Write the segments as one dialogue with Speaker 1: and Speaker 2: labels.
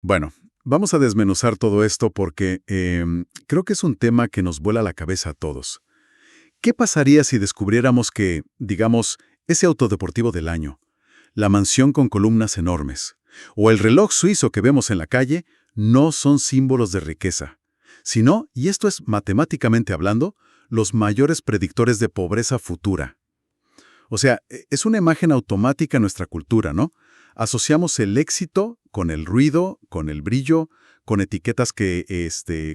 Speaker 1: Bueno, vamos a desmenuzar todo esto porque creo que es un tema que nos vuela la cabeza a todos. ¿Qué pasaría si descubriéramos que, digamos, ese auto deportivo del año, la mansión con columnas enormes, o el reloj suizo que vemos en la calle no son símbolos de riqueza, sino, y esto es matemáticamente hablando, los mayores predictores de pobreza futura? O sea, es una imagen automática en nuestra cultura, ¿no? Asociamos el éxito con el ruido, con el brillo, con etiquetas que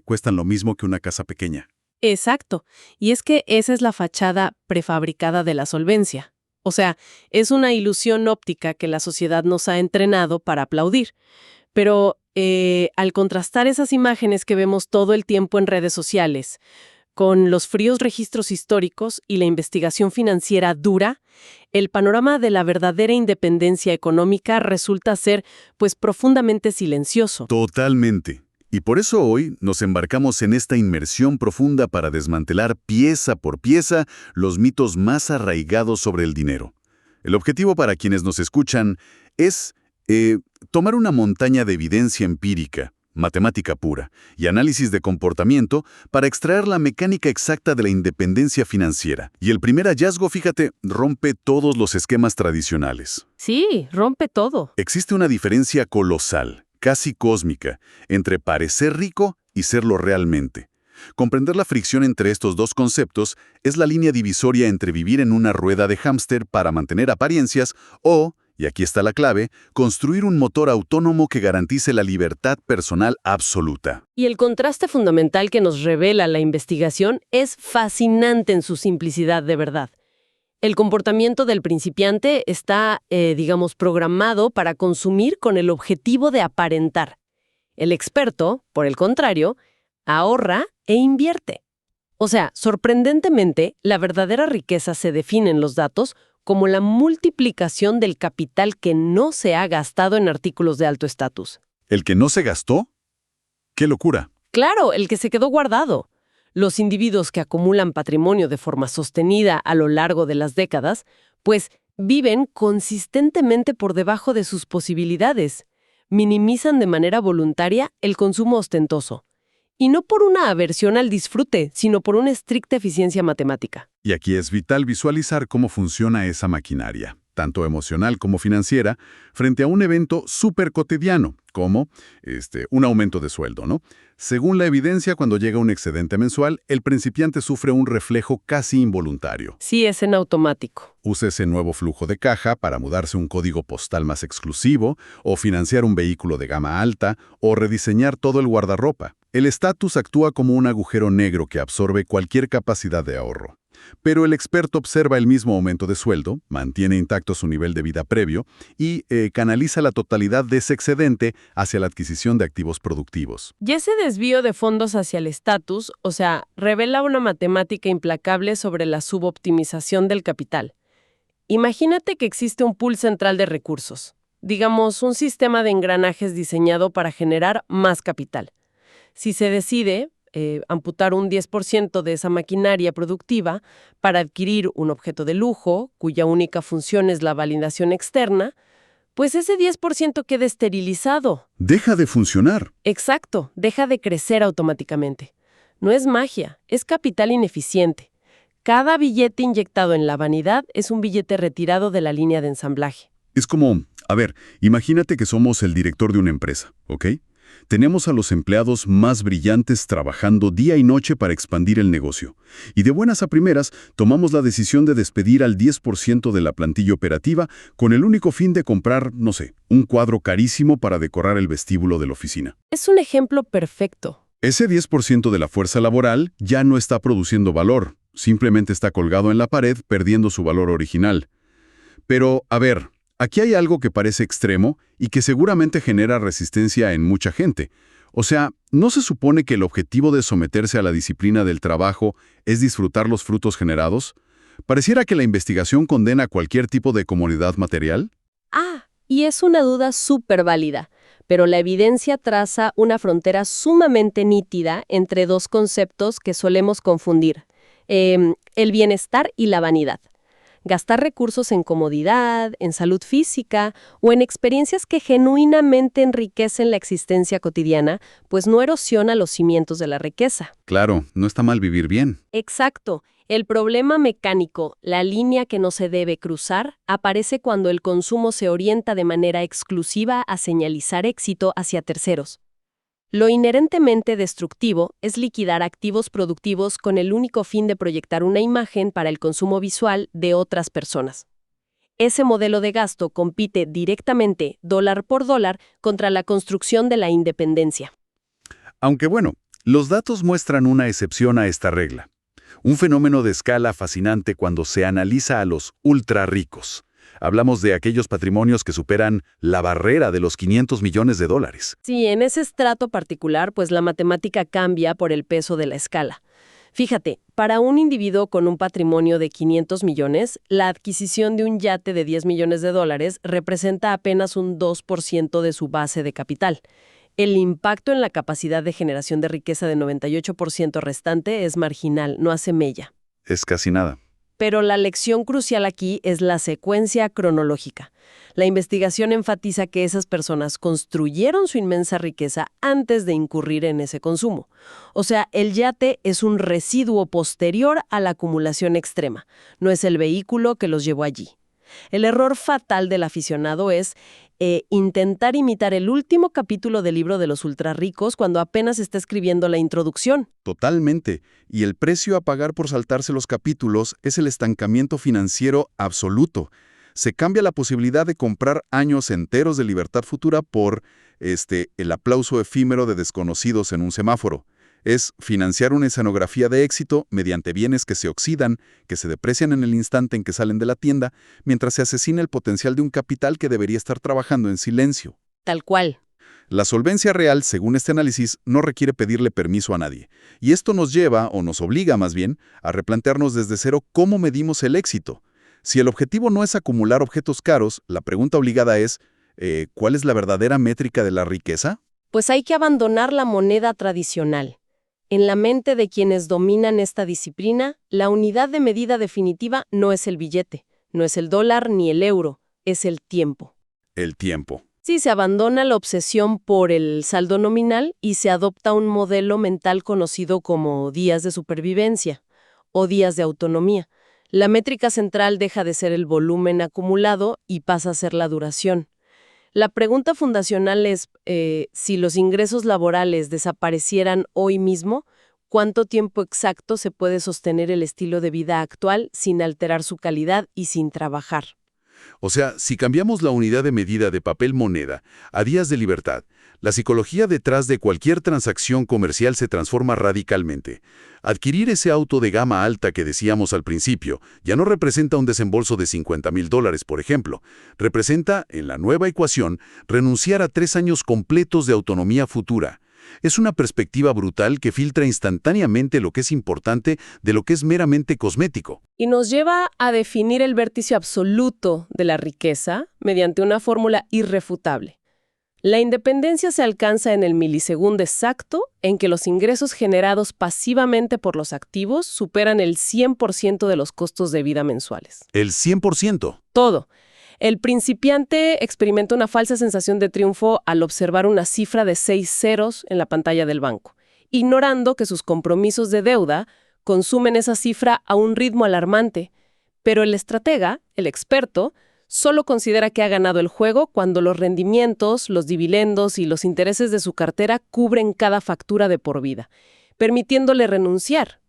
Speaker 1: cuestan lo mismo que una casa pequeña.
Speaker 2: Exacto. Y es que esa es la fachada prefabricada de la solvencia. O sea, es una ilusión óptica que la sociedad nos ha entrenado para aplaudir. Pero al contrastar esas imágenes que vemos todo el tiempo en redes sociales, con los fríos registros históricos y la investigación financiera dura, el panorama de la verdadera independencia económica resulta ser, pues, profundamente silencioso.
Speaker 3: Totalmente. Y por eso hoy nos embarcamos en esta inmersión profunda para desmantelar pieza por pieza los mitos más arraigados sobre el dinero. El objetivo para quienes nos escuchan es tomar una montaña de evidencia empírica, matemática pura y análisis de comportamiento para extraer la mecánica exacta de la independencia financiera. Y el primer hallazgo, fíjate, rompe todos los esquemas tradicionales.
Speaker 2: Sí, rompe todo.
Speaker 3: Existe una diferencia colosal, casi cósmica, entre parecer rico y serlo realmente. Comprender la fricción entre estos dos conceptos es la línea divisoria entre vivir en una rueda de hámster para mantener apariencias o, y aquí está la clave, construir un motor autónomo que garantice la libertad personal absoluta.
Speaker 2: Y el contraste fundamental que nos revela la investigación es fascinante en su simplicidad de verdad. El comportamiento del principiante está, programado para consumir con el objetivo de aparentar. El experto, por el contrario, ahorra e invierte. O sea, sorprendentemente, la verdadera riqueza se define en los datos como la multiplicación del capital que no se ha gastado en artículos de alto estatus.
Speaker 3: ¿El que no se gastó? ¡Qué locura!
Speaker 2: Claro, el que se quedó guardado. Los individuos que acumulan patrimonio de forma sostenida a lo largo de las décadas, pues viven consistentemente por debajo de sus posibilidades. Minimizan de manera voluntaria el consumo ostentoso. Y no por una aversión al disfrute, sino por una estricta eficiencia matemática.
Speaker 1: Y aquí es vital visualizar cómo funciona esa maquinaria, tanto emocional como financiera, frente a un evento súper cotidiano, como un aumento de sueldo, ¿no? Según la evidencia, cuando llega un excedente mensual, el principiante sufre un reflejo casi involuntario.
Speaker 2: Sí, es en automático.
Speaker 1: Usa ese nuevo flujo de caja para mudarse un código postal más exclusivo, o financiar un vehículo de gama alta, o rediseñar todo el guardarropa. El estatus actúa como un agujero negro que absorbe cualquier capacidad de ahorro. Pero el experto observa el mismo aumento de sueldo, mantiene intacto su nivel de vida previo y canaliza la totalidad de ese excedente hacia la adquisición de activos productivos.
Speaker 2: Y ese desvío de fondos hacia el estatus, revela una matemática implacable sobre la suboptimización del capital. Imagínate que existe un pool central de recursos, digamos un sistema de engranajes diseñado para generar más capital. Si se decide amputar un 10% de esa maquinaria productiva para adquirir un objeto de lujo, cuya única función es la validación externa, pues ese 10% queda esterilizado.
Speaker 3: Deja de funcionar.
Speaker 2: Exacto, deja de crecer automáticamente. No es magia, es capital ineficiente. Cada billete inyectado en la vanidad es un billete retirado de la línea de ensamblaje.
Speaker 3: Es como, imagínate que somos el director de una empresa, ¿ok? Tenemos a los empleados más brillantes trabajando día y noche para expandir el negocio. Y de buenas a primeras, tomamos la decisión de despedir al 10% de la plantilla operativa con el único fin de comprar, un cuadro carísimo para decorar el vestíbulo de la oficina.
Speaker 2: Es un ejemplo perfecto.
Speaker 3: Ese 10% de la fuerza laboral ya no está produciendo valor, simplemente está colgado en la pared perdiendo su valor original. Pero, aquí hay algo que parece extremo y que seguramente genera resistencia en mucha gente. O sea, ¿no se supone que el objetivo de someterse a la disciplina del trabajo es disfrutar los frutos generados? Pareciera que la investigación condena cualquier tipo de comodidad material.
Speaker 2: Y es una duda súper válida, pero la evidencia traza una frontera sumamente nítida entre dos conceptos que solemos confundir, el bienestar y la vanidad. Gastar recursos en comodidad, en salud física o en experiencias que genuinamente enriquecen la existencia cotidiana, pues no erosiona los cimientos de la riqueza.
Speaker 3: Claro, no está mal vivir bien.
Speaker 2: Exacto. El problema mecánico, la línea que no se debe cruzar, aparece cuando el consumo se orienta de manera exclusiva a señalizar éxito hacia terceros. Lo inherentemente destructivo es liquidar activos productivos con el único fin de proyectar una imagen para el consumo visual de otras personas. Ese modelo de gasto compite directamente, dólar por dólar, contra la construcción de la independencia.
Speaker 3: Aunque bueno, los datos muestran una excepción a esta regla. Un fenómeno de escala fascinante cuando se analiza a los ultra ricos. Hablamos de aquellos patrimonios que superan la barrera de los 500 millones de dólares.
Speaker 2: Sí, en ese estrato particular, pues la matemática cambia por el peso de la escala. Fíjate, para un individuo con un patrimonio de 500 millones, la adquisición de un yate de 10 millones de dólares representa apenas un 2% de su base de capital. El impacto en la capacidad de generación de riqueza de 98% restante es marginal, no hace mella.
Speaker 3: Es casi nada.
Speaker 2: Pero la lección crucial aquí es la secuencia cronológica. La investigación enfatiza que esas personas construyeron su inmensa riqueza antes de incurrir en ese consumo. O sea, el yate es un residuo posterior a la acumulación extrema, no es el vehículo que los llevó allí. El error fatal del aficionado es intentar imitar el último capítulo del libro de los ultrarricos cuando apenas está escribiendo la introducción.
Speaker 3: Totalmente. Y el precio a pagar por saltarse los capítulos es el estancamiento financiero absoluto. Se cambia la posibilidad de comprar años enteros de libertad futura por el aplauso efímero de desconocidos en un semáforo. Es financiar una escenografía de éxito mediante bienes que se oxidan, que se deprecian en el instante en que salen de la tienda, mientras se asesina el potencial de un capital que debería estar trabajando en silencio.
Speaker 2: Tal cual.
Speaker 3: La solvencia real, según este análisis, no requiere pedirle permiso a nadie. Y esto nos lleva, o nos obliga más bien, a replantearnos desde cero cómo medimos el éxito. Si el objetivo no es acumular objetos caros, la pregunta obligada es, ¿cuál es la verdadera métrica de la riqueza?
Speaker 2: Pues hay que abandonar la moneda tradicional. En la mente de quienes dominan esta disciplina, la unidad de medida definitiva no es el billete, no es el dólar ni el euro, es el tiempo.
Speaker 3: El tiempo.
Speaker 2: Sí, se abandona la obsesión por el saldo nominal y se adopta un modelo mental conocido como días de supervivencia o días de autonomía. La métrica central deja de ser el volumen acumulado y pasa a ser la duración. La pregunta fundacional es, si los ingresos laborales desaparecieran hoy mismo, ¿cuánto tiempo exacto se puede sostener el estilo de vida actual sin alterar su calidad y sin trabajar?
Speaker 3: O sea, si cambiamos la unidad de medida de papel moneda a días de libertad, la psicología detrás de cualquier transacción comercial se transforma radicalmente. Adquirir ese auto de gama alta que decíamos al principio ya no representa un desembolso de $50,000, por ejemplo. Representa, en la nueva ecuación, renunciar a 3 años completos de autonomía futura. Es una perspectiva brutal que filtra instantáneamente lo que es importante de lo que es meramente cosmético.
Speaker 2: Y nos lleva a definir el vértice absoluto de la riqueza mediante una fórmula irrefutable. La independencia se alcanza en el milisegundo exacto en que los ingresos generados pasivamente por los activos superan el 100% de los costos de vida mensuales.
Speaker 3: ¿El 100%?
Speaker 2: Todo. El principiante experimenta una falsa sensación de triunfo al observar una cifra de 6 ceros en la pantalla del banco, ignorando que sus compromisos de deuda consumen esa cifra a un ritmo alarmante. Pero el estratega, el experto, solo considera que ha ganado el juego cuando los rendimientos, los dividendos y los intereses de su cartera cubren cada factura de por vida, permitiéndole renunciar.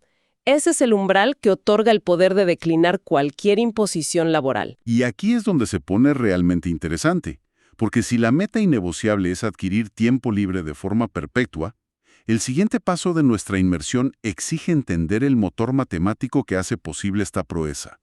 Speaker 2: Ese es el umbral que otorga el poder de declinar cualquier imposición laboral.
Speaker 3: Y aquí es donde se pone realmente interesante, porque si la meta innegociable es adquirir tiempo libre de forma perpetua, el siguiente paso de nuestra inmersión exige entender el motor matemático que hace posible esta proeza.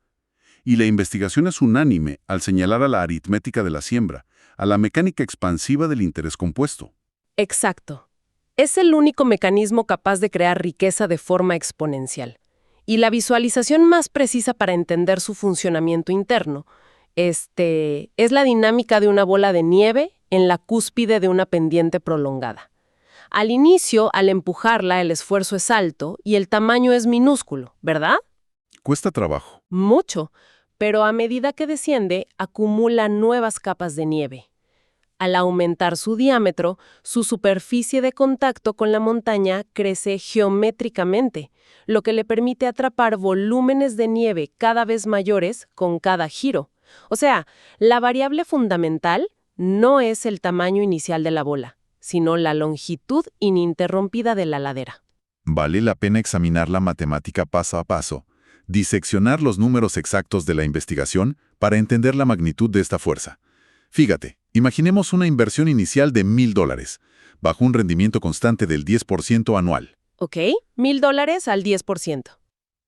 Speaker 3: Y la investigación es unánime al señalar a la aritmética de la siembra, a la mecánica expansiva del interés compuesto.
Speaker 2: Exacto. Es el único mecanismo capaz de crear riqueza de forma exponencial. Y la visualización más precisa para entender su funcionamiento interno es la dinámica de una bola de nieve en la cúspide de una pendiente prolongada. Al inicio, al empujarla, el esfuerzo es alto y el tamaño es minúsculo, ¿verdad?
Speaker 3: Cuesta trabajo.
Speaker 2: Mucho. pero a medida que desciende, acumula nuevas capas de nieve. Al aumentar su diámetro, su superficie de contacto con la montaña crece geométricamente, lo que le permite atrapar volúmenes de nieve cada vez mayores con cada giro. O sea, la variable fundamental no es el tamaño inicial de la bola, sino la longitud ininterrumpida de la ladera.
Speaker 3: Vale la pena examinar la matemática paso a paso, diseccionar los números exactos de la investigación para entender la magnitud de esta fuerza. Fíjate, imaginemos una inversión inicial de $1,000, bajo un rendimiento constante del 10% anual.
Speaker 2: ¿Ok? $1,000 al 10%.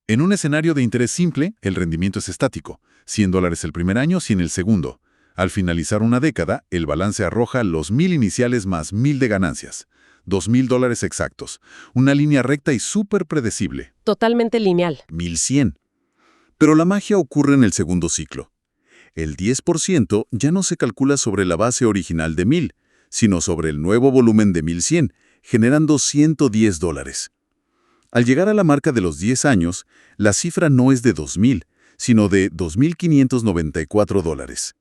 Speaker 3: En un escenario de interés simple, el rendimiento es estático, $100 el primer año, 100 el segundo. Al finalizar una década, el balance arroja los 1,000 iniciales más 1,000 de ganancias. $2,000 exactos. Una línea recta y súper predecible.
Speaker 2: Totalmente lineal.
Speaker 3: 1,100. Pero la magia ocurre en el segundo ciclo. El 10% ya no se calcula sobre la base original de 1,000, sino sobre el nuevo volumen de 1,100, generando $110. Al llegar a la marca de los 10 años, la cifra no es de 2,000, sino de $2,594.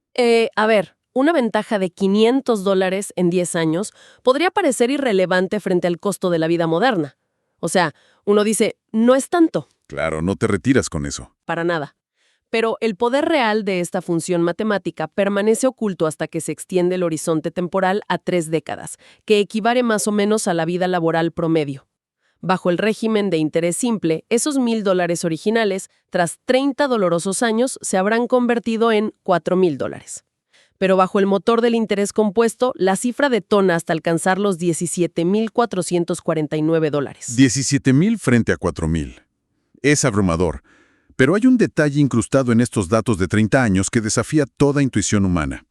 Speaker 2: A ver, una ventaja de $500 en 10 años podría parecer irrelevante frente al costo de la vida moderna. O sea, uno dice, no es tanto.
Speaker 3: Claro, no te retiras con eso.
Speaker 2: Para nada. Pero el poder real de esta función matemática permanece oculto hasta que se extiende el horizonte temporal a 3 décadas, que equivale más o menos a la vida laboral promedio. Bajo el régimen de interés simple, esos $1,000 originales, tras 30 dolorosos años, se habrán convertido en $4,000. Pero bajo el motor del interés compuesto, la cifra detona hasta alcanzar los $17,449.
Speaker 3: 17,000 frente a 4,000. Es abrumador. Pero hay un detalle incrustado en estos datos de 30 años que desafía toda intuición humana.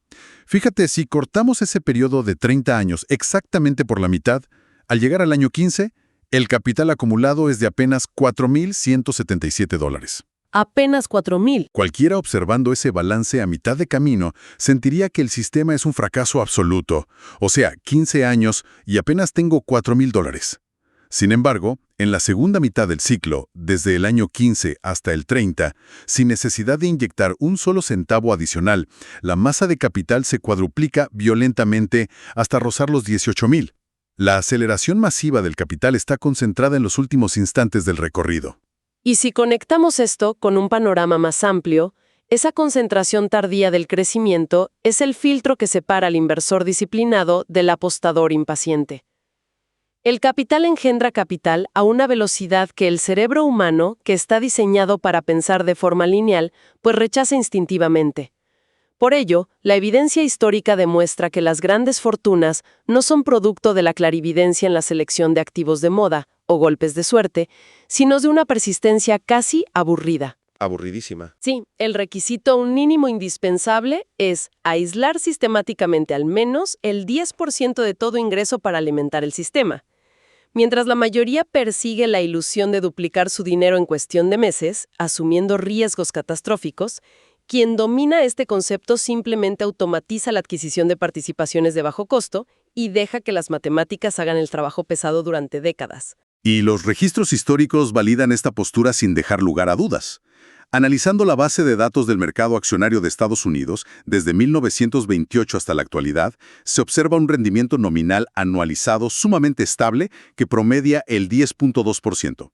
Speaker 3: Fíjate, si cortamos ese periodo de 30 años exactamente por la mitad, al llegar al año 15, el capital acumulado es de apenas $4,177.
Speaker 2: Apenas 4,000.
Speaker 3: Cualquiera observando ese balance a mitad de camino sentiría que el sistema es un fracaso absoluto. O sea, 15 años y apenas tengo $4,000. Sin embargo, en la segunda mitad del ciclo, desde el año 15 hasta el 30, sin necesidad de inyectar un solo centavo adicional, la masa de capital se cuadruplica violentamente hasta rozar los 18,000. La aceleración masiva del capital está concentrada en los últimos instantes del recorrido.
Speaker 2: Y si conectamos esto con un panorama más amplio, esa concentración tardía del crecimiento es el filtro que separa al inversor disciplinado del apostador impaciente. El capital engendra capital a una velocidad que el cerebro humano, que está diseñado para pensar de forma lineal, pues rechaza instintivamente. Por ello, la evidencia histórica demuestra que las grandes fortunas no son producto de la clarividencia en la selección de activos de moda o golpes de suerte, sino de una persistencia casi aburrida.
Speaker 4: Aburridísima.
Speaker 2: Sí, el requisito mínimo indispensable es aislar sistemáticamente al menos el 10% de todo ingreso para alimentar el sistema. Mientras la mayoría persigue la ilusión de duplicar su dinero en cuestión de meses, asumiendo riesgos catastróficos, quien domina este concepto simplemente automatiza la adquisición de participaciones de bajo costo y deja que las matemáticas hagan el trabajo pesado durante décadas.
Speaker 3: Y los registros históricos validan esta postura sin dejar lugar a dudas. Analizando la base de datos del mercado accionario de Estados Unidos, desde 1928 hasta la actualidad, se observa un rendimiento nominal anualizado sumamente estable que promedia el 10.2%.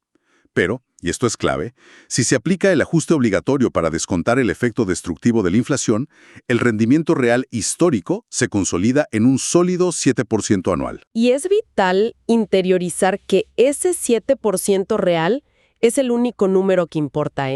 Speaker 3: Pero, y esto es clave, si se aplica el ajuste obligatorio para descontar el efecto destructivo de la inflación, el rendimiento real histórico se consolida en un sólido 7% anual.
Speaker 2: Y es vital interiorizar que ese 7% real es el único número que importa,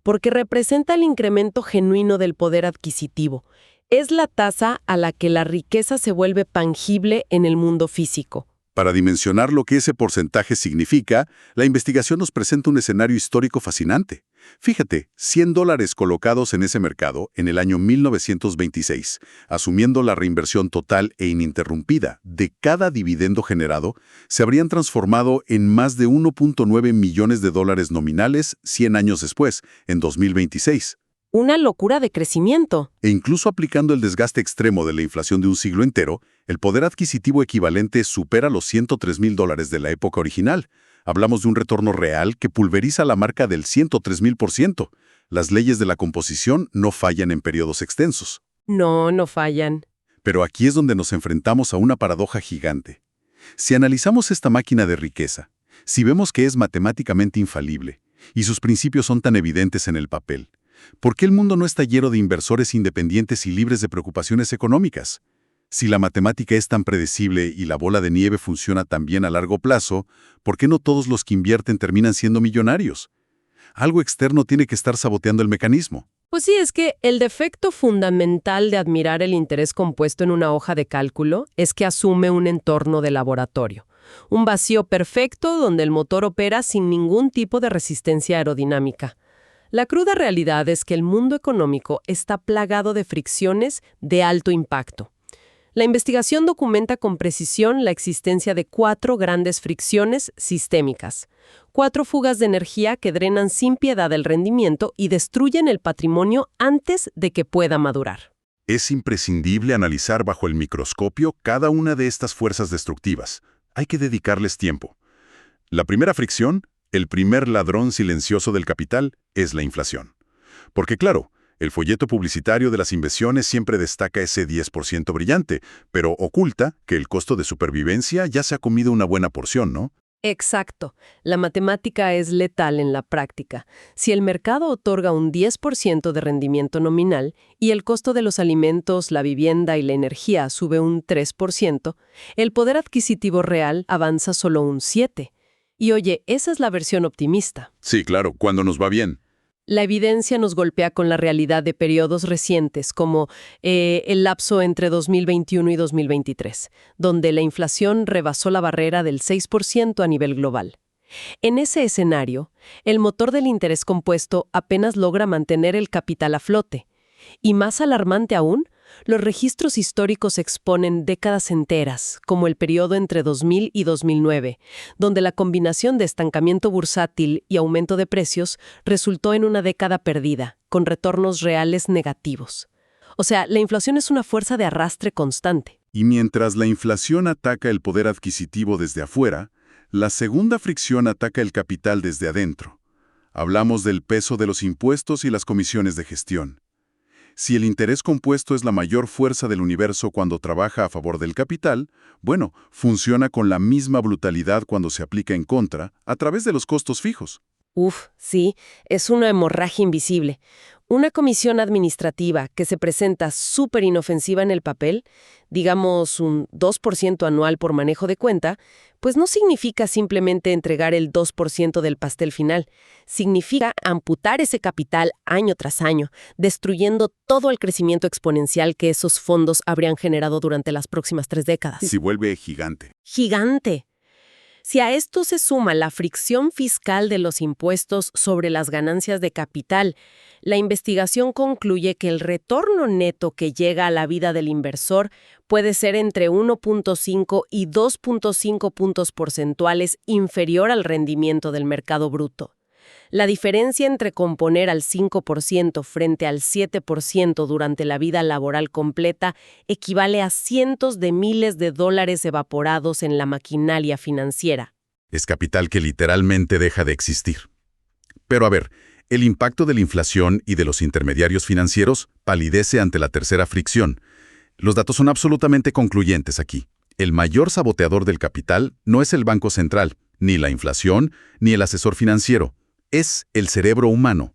Speaker 2: porque representa el incremento genuino del poder adquisitivo. Es la tasa a la que la riqueza se vuelve tangible en el mundo físico.
Speaker 3: Para dimensionar lo que ese porcentaje significa, la investigación nos presenta un escenario histórico fascinante. Fíjate, $100 colocados en ese mercado en el año 1926, asumiendo la reinversión total e ininterrumpida de cada dividendo generado, se habrían transformado en más de $1.9 millones nominales 100 años después, en 2026.
Speaker 2: Una locura de crecimiento.
Speaker 3: E incluso aplicando el desgaste extremo de la inflación de un siglo entero, el poder adquisitivo equivalente supera los $103,000 de la época original. Hablamos de un retorno real que pulveriza la marca del 103,000%. Las leyes de la composición no fallan en periodos extensos.
Speaker 2: No, no fallan.
Speaker 3: Pero aquí es donde nos enfrentamos a una paradoja gigante. Si analizamos esta máquina de riqueza, si vemos que es matemáticamente infalible, y sus principios son tan evidentes en el papel, ¿por qué el mundo no está lleno de inversores independientes y libres de preocupaciones económicas? Si la matemática es tan predecible y la bola de nieve funciona tan bien a largo plazo, ¿por qué no todos los que invierten terminan siendo millonarios? Algo externo tiene que estar saboteando el mecanismo.
Speaker 2: Pues sí, es que el defecto fundamental de admirar el interés compuesto en una hoja de cálculo es que asume un entorno de laboratorio. Un vacío perfecto donde el motor opera sin ningún tipo de resistencia aerodinámica. La cruda realidad es que el mundo económico está plagado de fricciones de alto impacto. La investigación documenta con precisión la existencia de 4 grandes fricciones sistémicas, 4 fugas de energía que drenan sin piedad el rendimiento y destruyen el patrimonio antes de que pueda madurar.
Speaker 3: Es imprescindible analizar bajo el microscopio cada una de estas fuerzas destructivas. Hay que dedicarles tiempo. La primera fricción, el primer ladrón silencioso del capital, es la inflación. Porque claro, el folleto publicitario de las inversiones siempre destaca ese 10% brillante, pero oculta que el costo de supervivencia ya se ha comido una buena porción, ¿no?
Speaker 2: Exacto. La matemática es letal en la práctica. Si el mercado otorga un 10% de rendimiento nominal y el costo de los alimentos, la vivienda y la energía sube un 3%, el poder adquisitivo real avanza solo un 7%. Y oye, esa es la versión optimista.
Speaker 3: Sí, claro, cuando nos va bien.
Speaker 2: La evidencia nos golpea con la realidad de periodos recientes, como el lapso entre 2021 y 2023, donde la inflación rebasó la barrera del 6% a nivel global. En ese escenario, el motor del interés compuesto apenas logra mantener el capital a flote. Y más alarmante aún, los registros históricos exponen décadas enteras, como el periodo entre 2000 y 2009, donde la combinación de estancamiento bursátil y aumento de precios resultó en una década perdida, con retornos reales negativos. O sea, la inflación es una fuerza de arrastre constante.
Speaker 3: Y mientras la inflación ataca el poder adquisitivo desde afuera, la segunda fricción ataca el capital desde adentro. Hablamos del peso de los impuestos y las comisiones de gestión. Si el interés compuesto es la mayor fuerza del universo cuando trabaja a favor del capital, bueno, funciona con la misma brutalidad cuando se aplica en contra, a través de los costos fijos.
Speaker 2: Sí, es una hemorragia invisible. Una comisión administrativa que se presenta súper inofensiva en el papel, digamos un 2% anual por manejo de cuenta, pues no significa simplemente entregar el 2% del pastel final. Significa amputar ese capital año tras año, destruyendo todo el crecimiento exponencial que esos fondos habrían generado durante las próximas 3 décadas.
Speaker 3: Se vuelve gigante.
Speaker 2: ¡Gigante! Si a esto se suma la fricción fiscal de los impuestos sobre las ganancias de capital, la investigación concluye que el retorno neto que llega a la vida del inversor puede ser entre 1.5 y 2.5 puntos porcentuales inferior al rendimiento del mercado bruto. La diferencia entre componer al 5% frente al 7% durante la vida laboral completa equivale a cientos de miles de dólares evaporados en la maquinaria financiera.
Speaker 3: Es capital que literalmente deja de existir. Pero a ver, el impacto de la inflación y de los intermediarios financieros palidece ante la tercera fricción. Los datos son absolutamente concluyentes aquí. El mayor saboteador del capital no es el Banco Central, ni la inflación, ni el asesor financiero. Es el cerebro humano.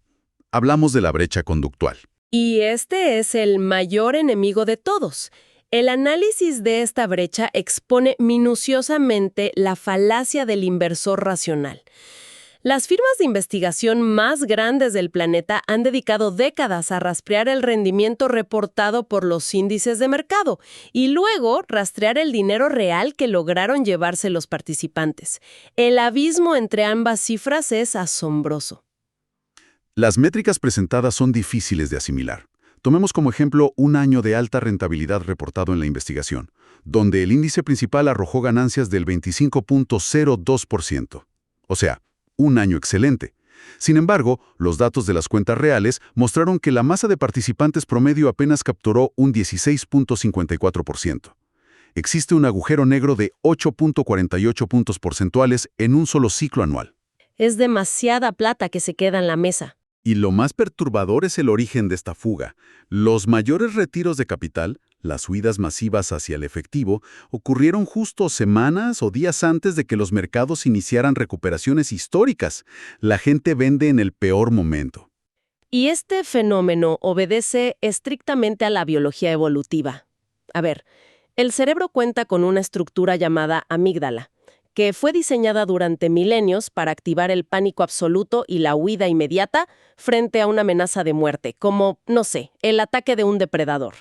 Speaker 3: Hablamos de la brecha conductual.
Speaker 2: Y este es el mayor enemigo de todos. El análisis de esta brecha expone minuciosamente la falacia del inversor racional. Las firmas de investigación más grandes del planeta han dedicado décadas a rastrear el rendimiento reportado por los índices de mercado y luego rastrear el dinero real que lograron llevarse los participantes. El abismo entre ambas cifras es asombroso.
Speaker 3: Las métricas presentadas son difíciles de asimilar. Tomemos como ejemplo un año de alta rentabilidad reportado en la investigación, donde el índice principal arrojó ganancias del 25.02%. O sea, un año excelente. Sin embargo, los datos de las cuentas reales mostraron que la masa de participantes promedio apenas capturó un 16.54%. Existe un agujero negro de 8.48 puntos porcentuales en un solo ciclo anual.
Speaker 2: Es demasiada plata que se queda en la mesa.
Speaker 1: Y lo más perturbador es el origen de esta fuga. Los mayores retiros de capital, las huidas masivas hacia el efectivo, ocurrieron justo semanas o días antes de que los mercados iniciaran recuperaciones históricas. La gente vende en el peor momento.
Speaker 2: Y este fenómeno obedece estrictamente a la biología evolutiva. A ver, el cerebro cuenta con una estructura llamada amígdala, que fue diseñada durante milenios para activar el pánico absoluto y la huida inmediata frente a una amenaza de muerte, como, no sé, el ataque de un depredador.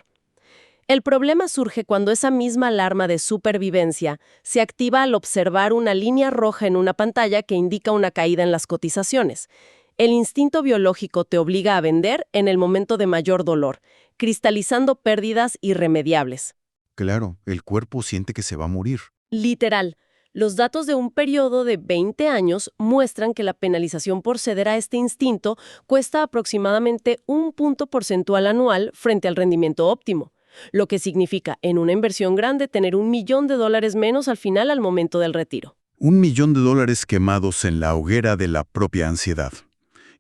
Speaker 2: El problema surge cuando esa misma alarma de supervivencia se activa al observar una línea roja en una pantalla que indica una caída en las cotizaciones. El instinto biológico te obliga a vender en el momento de mayor dolor, cristalizando pérdidas irremediables.
Speaker 4: Claro, el cuerpo siente que se va a morir.
Speaker 2: Literal. Los datos de un periodo de 20 años muestran que la penalización por ceder a este instinto cuesta aproximadamente 1 punto porcentual anual frente al rendimiento óptimo, lo que significa en una inversión grande tener $1.000.000 menos al final al momento del retiro.
Speaker 4: $1.000.000 quemados en la hoguera de la propia ansiedad.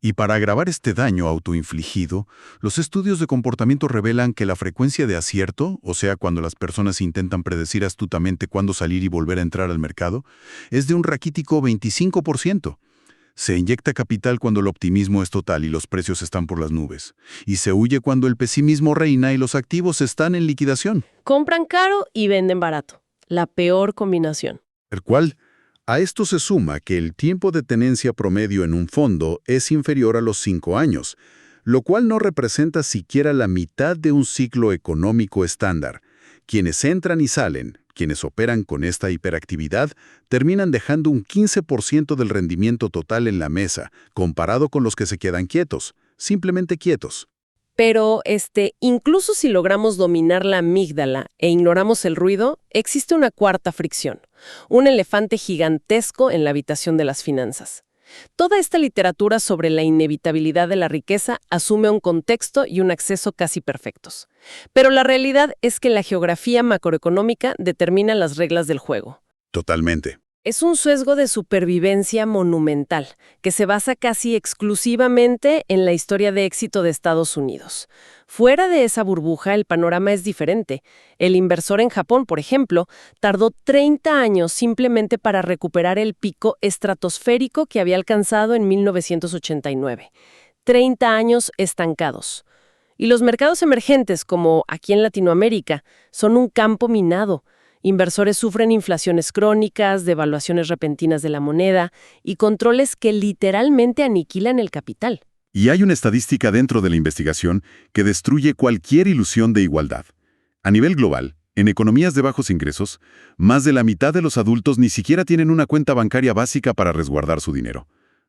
Speaker 4: Y para agravar este daño autoinfligido, los estudios de comportamiento revelan que la frecuencia de acierto, o sea, cuando las personas intentan predecir astutamente cuándo salir y volver a entrar al mercado, es de un raquítico 25%. Se inyecta capital cuando el optimismo es total y los precios están por las nubes. Y se huye cuando el pesimismo reina y los activos están en liquidación.
Speaker 2: Compran caro y venden barato. La peor combinación.
Speaker 1: El cual, a esto se suma que el tiempo de tenencia promedio en un fondo es inferior a los 5 años, lo cual no representa siquiera la mitad de un ciclo económico estándar. Quienes entran y salen, quienes operan con esta hiperactividad, terminan dejando un 15% del rendimiento total en la mesa, comparado con los que se quedan quietos, simplemente quietos.
Speaker 2: Pero, incluso si logramos dominar la amígdala e ignoramos el ruido, existe una cuarta fricción, un elefante gigantesco en la habitación de las finanzas. Toda esta literatura sobre la inevitabilidad de la riqueza asume un contexto y un acceso casi perfectos. Pero la realidad es que la geografía macroeconómica determina las reglas del juego.
Speaker 1: Totalmente.
Speaker 2: Es un sesgo de supervivencia monumental, que se basa casi exclusivamente en la historia de éxito de Estados Unidos. Fuera de esa burbuja, el panorama es diferente. El inversor en Japón, por ejemplo, tardó 30 años simplemente para recuperar el pico estratosférico que había alcanzado en 1989. 30 años estancados. Y los mercados emergentes, como aquí en Latinoamérica, son un campo minado. Inversores sufren inflaciones crónicas, devaluaciones repentinas de la moneda y controles que literalmente aniquilan el capital.
Speaker 3: Y hay una estadística dentro de la investigación que destruye cualquier ilusión de igualdad. A nivel global, en economías de bajos ingresos, más de la mitad de los adultos ni siquiera tienen una cuenta bancaria básica para resguardar su dinero.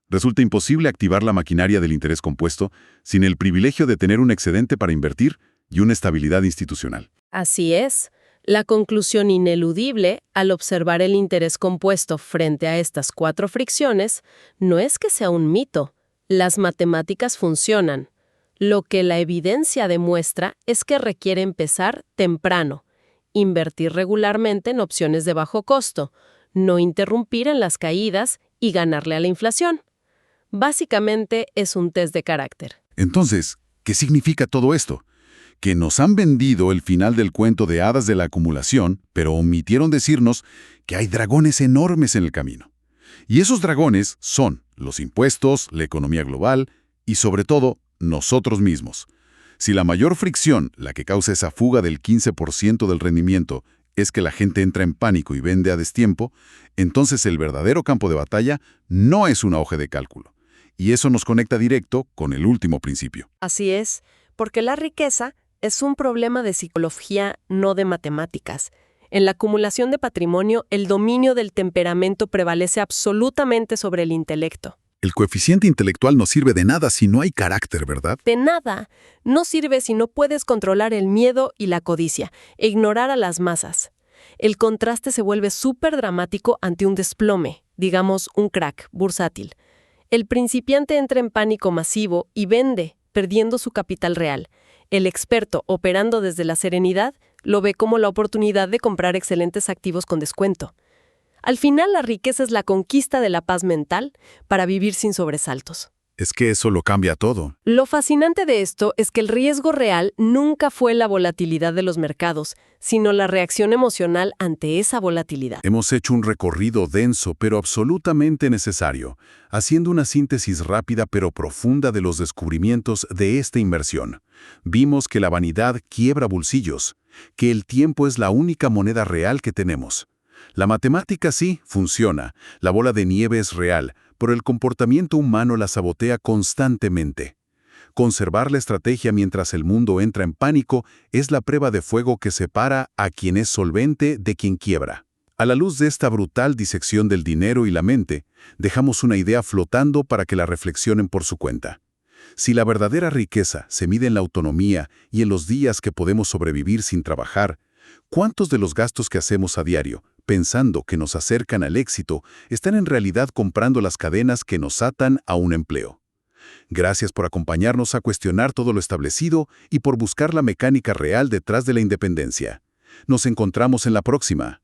Speaker 3: Resulta imposible activar la maquinaria del interés compuesto sin el privilegio de tener un excedente para invertir y una estabilidad institucional.
Speaker 2: Así es. La conclusión ineludible, al observar el interés compuesto frente a estas 4 fricciones, no es que sea un mito. Las matemáticas funcionan. Lo que la evidencia demuestra es que requiere empezar temprano, invertir regularmente en opciones de bajo costo, no interrumpir en las caídas y ganarle a la inflación. Básicamente es un test de carácter.
Speaker 3: Entonces, ¿qué significa todo esto? Que nos han vendido el final del cuento de hadas de la acumulación, pero omitieron decirnos que hay dragones enormes en el camino. Y esos dragones son los impuestos, la economía global y, sobre todo, nosotros mismos. Si la mayor fricción, la que causa esa fuga del 15% del rendimiento, es que la gente entra en pánico y vende a destiempo, entonces el verdadero campo de batalla no es una hoja de cálculo. Y eso nos conecta directo con el último principio.
Speaker 2: Así es, porque la riqueza es un problema de psicología, no de matemáticas. En la acumulación de patrimonio, el dominio del temperamento prevalece absolutamente sobre el intelecto.
Speaker 1: El coeficiente intelectual no sirve de nada si no hay carácter, ¿verdad?
Speaker 2: De nada. No sirve si no puedes controlar el miedo y la codicia, e ignorar a las masas. El contraste se vuelve súper dramático ante un desplome, digamos un crack bursátil. El principiante entra en pánico masivo y vende, perdiendo su capital real. El experto, operando desde la serenidad, lo ve como la oportunidad de comprar excelentes activos con descuento. Al final, la riqueza es la conquista de la paz mental para vivir sin sobresaltos.
Speaker 1: Es que eso lo cambia todo.
Speaker 2: Lo fascinante de esto es que el riesgo real nunca fue la volatilidad de los mercados, sino la reacción emocional ante esa volatilidad.
Speaker 1: Hemos hecho un recorrido denso pero absolutamente necesario, haciendo una síntesis rápida pero profunda de los descubrimientos de esta inversión. Vimos que la vanidad quiebra bolsillos, que el tiempo es la única moneda real que tenemos. La matemática sí funciona, la bola de nieve es real, pero el comportamiento humano la sabotea constantemente. Conservar la estrategia mientras el mundo entra en pánico es la prueba de fuego que separa a quien es solvente de quien quiebra. A la luz de esta brutal disección del dinero y la mente, dejamos una idea flotando para que la reflexionen por su cuenta. Si la verdadera riqueza se mide en la autonomía y en los días que podemos sobrevivir sin trabajar, ¿cuántos de los gastos que hacemos a diario, pensando que nos acercan al éxito, están en realidad comprando las cadenas que nos atan a un empleo? Gracias por acompañarnos a cuestionar todo lo establecido y por buscar la mecánica real detrás de la independencia. Nos encontramos en la próxima.